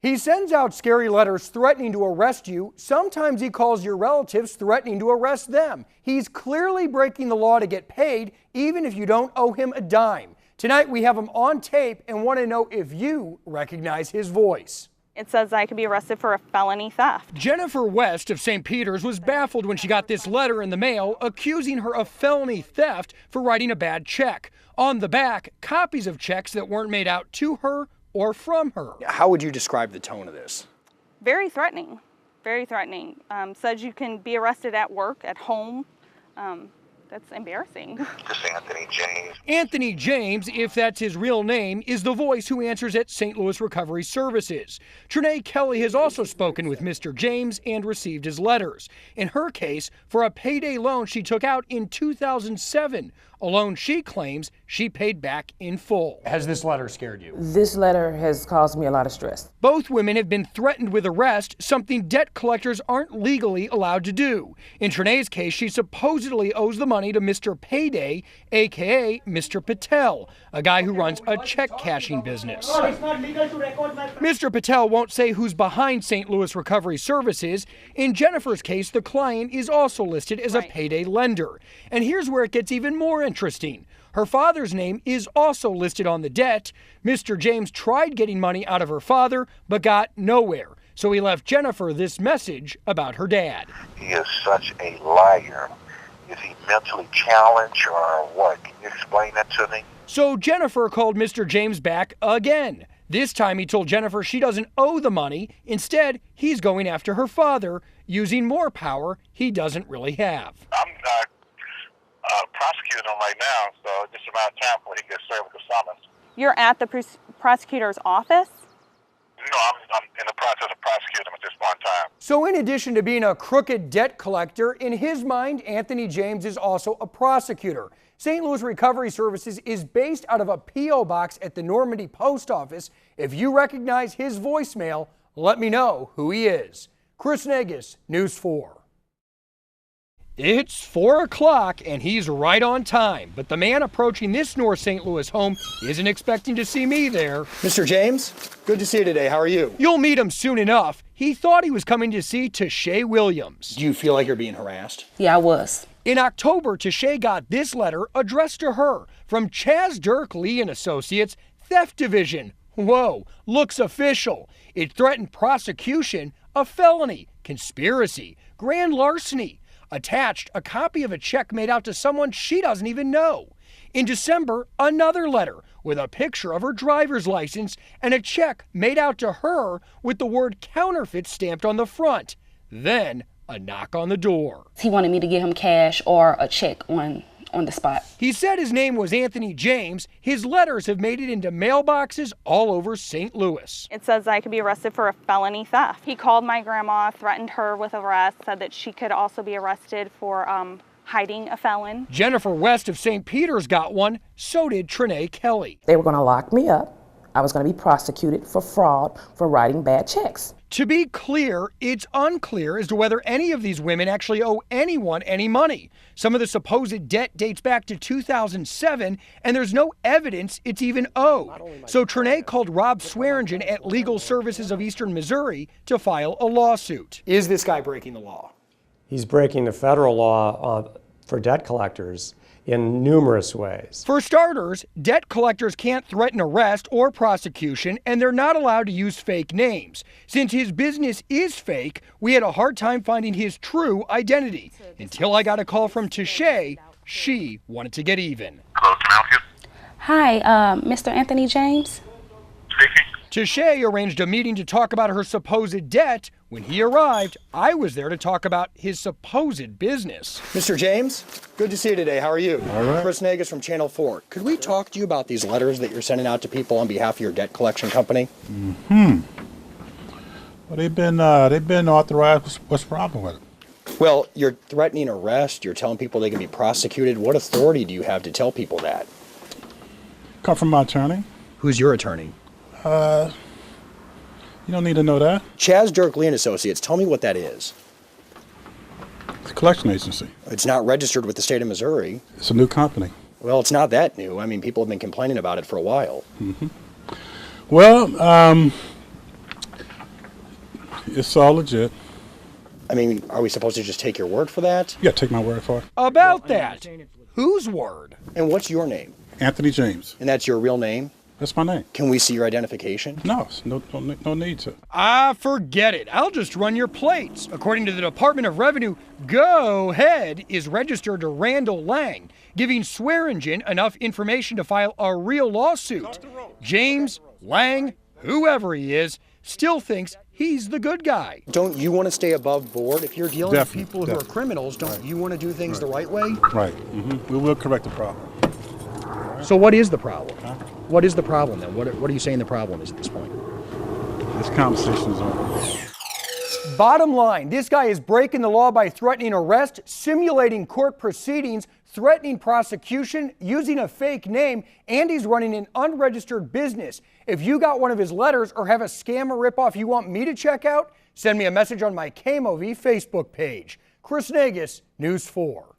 He sends out scary letters threatening to arrest you. Sometimes he calls your relatives threatening to arrest them. He's clearly breaking the law to get paid, even if you don't owe him a dime. Tonight we have him on tape and want to know if you recognize his voice. It says I could be arrested for a felony theft. Jennifer West of St. Peter's was baffled when she got this letter in the mail accusing her of felony theft for writing a bad check. On the back, copies of checks that weren't made out to her or from her. How would you describe the tone of this? Very threatening, very threatening. Says you can be arrested at work, at home. That's embarrassing. This is Anthony James. Anthony James, if that's his real name, is the voice who answers at St. Louis Recovery Services. Trenae Kelly has also spoken with Mr. James and received his letters. In her case, for a payday loan she took out in 2007, a loan she claims she paid back in full. Has this letter scared you? This letter has caused me a lot of stress. Both women have been threatened with arrest, something debt collectors aren't legally allowed to do. In Trenae's case, she supposedly owes the money to Mr. Payday, aka Mr. Patel, a guy who runs a check cashing business. Mr. Patel won't say who's behind St. Louis Recovery Services. In Jennifer's case, the client is also listed as a payday lender. And here's where it gets even more interesting. Her father's name is also listed on the debt. Mr. James tried getting money out of her father, but got nowhere. So he left Jennifer this message about her dad. He is such a liar. Is he mentally challenged or what? Can you explain that to me? So Jennifer called Mr. James back again. This time he told Jennifer she doesn't owe the money. Instead, he's going after her father, using more power he doesn't really have. I'm prosecuting him right now, so it's just a matter of time before he gets served with the summons. You're at the prosecutor's office? No, I'm in the process of prosecuting him at this point in time. So in addition to being a crooked debt collector, in his mind, Anthony James is also a prosecutor. St. Louis Recovery Services is based out of a P.O. box at the Normandy Post Office. If you recognize his voicemail, let me know who he is. Chris Nagus, News 4. It's 4 o'clock and he's right on time, but the man approaching this North St. Louis home isn't expecting to see me there. Mr. James, good to see you today. How are you? You'll meet him soon enough. He thought he was coming to see Tashay Williams. Do you feel like you're being harassed? Yeah, I was. In October, Tashay got this letter addressed to her from Chaz Dirk Lee and Associates Theft Division. Whoa, looks official. It threatened prosecution, a felony, conspiracy, grand larceny. Attached, a copy of a check made out to someone she doesn't even know. In December, another letter with a picture of her driver's license and a check made out to her with the word counterfeit stamped on the front. Then, a knock on the door. He wanted me to give him cash or a check on the spot. He said his name was Anthony James. His letters have made it into mailboxes all over St. Louis. It says I could be arrested for a felony theft. He called my grandma, threatened her with arrest, said that she could also be arrested for hiding a felon. Jennifer West of St. Peter's got one. So did Trenae Kelly. They were going to lock me up. I was going to be prosecuted for fraud for writing bad checks. To be clear, it's unclear as to whether any of these women actually owe anyone any money. Some of the supposed debt dates back to 2007, and there's no evidence it's even owed. So Trenae called Rob Swearingen at Legal Services of Eastern Missouri to file a lawsuit. Is this guy breaking the law? He's breaking the federal law for debt collectors in numerous ways. For starters, debt collectors can't threaten arrest or prosecution, and they're not allowed to use fake names. Since his business is fake, we had a hard time finding his true identity. Until I got a call from Tashay, she wanted to get even. Hello, can I help you? Hi, Mr. Anthony James. Speaking. Tashay arranged a meeting to talk about her supposed debt. When he arrived, I was there to talk about his supposed business. Mr. James, good to see you today. How are you? All right. Chris Nagus from Channel 4. Could we talk to you about these letters that you're sending out to people on behalf of your debt collection company? Well, they've been authorized. What's the problem with it? Well, you're threatening arrest. You're telling people they can be prosecuted. What authority do you have to tell people that? Come from my attorney. Who's your attorney? You don't need to know that. Chaz Dirk Lee and Associates. Tell me what that is. It's a collection agency. It's not registered with the state of Missouri. It's a new company. Well, it's not that new. I mean, people have been complaining about it for a while. Well, It's all legit. I mean, are we supposed to just take your word for that? Yeah, take my word for it. About that, whose word? And what's your name? Anthony James. And that's your real name? That's my name. Can we see your identification? No, no need to. Forget it. I'll just run your plates. According to the Department of Revenue, Go Ahead is registered to Randall Lang, giving Swearingen enough information to file a real lawsuit. James Lang, whoever he is, still thinks he's the good guy. Don't you want to stay above board? If you're dealing Definitely, with people who are criminals, don't you want to do things the right way? Right. We will correct the problem. So what is the problem? What is the problem then? What are you saying the problem is at this point? This conversation is over. Bottom line, this guy is breaking the law by threatening arrest, simulating court proceedings, threatening prosecution, using a fake name, and he's running an unregistered business. If you got one of his letters or have a scam or ripoff you want me to check out, send me a message on my KMOV Facebook page. Chris Nagus, News 4.